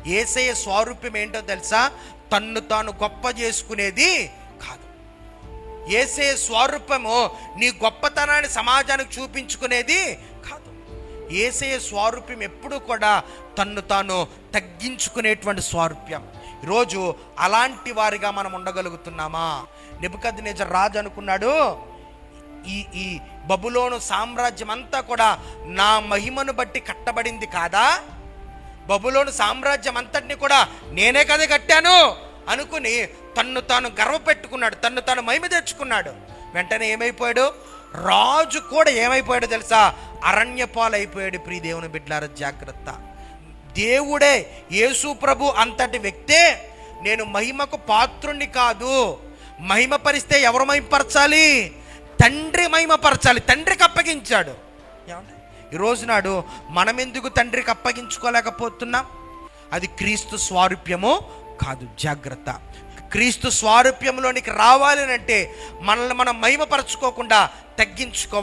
యేసయ్య స్వారూప్యం ఏంటో తెలుసా? తన్ను తాను గొప్ప చేసుకునేది కాదు. యేసయ్య స్వారూప్యము నీ గొప్పతనాన్ని సమాజానికి చూపించుకునేది కాదు. యేసయ్య స్వారూప్యం ఎప్పుడు కూడా తన్ను తాను తగ్గించుకునేటువంటి స్వారూప్యం. ఈరోజు అలాంటి వారిగా మనం ఉండగలుగుతున్నామా? నెబుకద్నెజర్ రాజు అనుకున్నాడు, ఈ బబులోను సామ్రాజ్యం అంతా కూడా నా మహిమను బట్టి కట్టబడింది కాదా? బబులోను సామ్రాజ్యం అంతటిని కూడా నేనే కదా కట్టాను అనుకుని తన్ను తాను గర్వపెట్టుకున్నాడు, తన్ను తాను మహిమ తెచ్చుకున్నాడు. వెంటనే ఏమైపోయాడు? రాజు కూడా ఏమైపోయాడు తెలుసా? అరణ్యపాలైపోయాడు. ప్రియ దేవుని బిడ్డలారా, జాగ్రత్త. దేవుడే, యేసు ప్రభు అంతటి వ్యక్తే నేను మహిమకు పాత్రుణ్ణి కాదు, మహిమపరిస్తే ఎవరు మహిమపరచాలి? తండ్రి మహిమపరచాలి. తండ్రికి అప్పగించాడు. ఈరోజు నాడు మనం ఎందుకు తండ్రికి అప్పగించుకోలేకపోతున్నాం? అది క్రీస్తు స్వారూప్యము కాదు. జాగ్రత్త. క్రీస్తు స్వారూప్యంలోనికి రావాలి అంటే మనల్ని మనం మహిమపరచుకోకుండా తగ్గించుకోవాలి.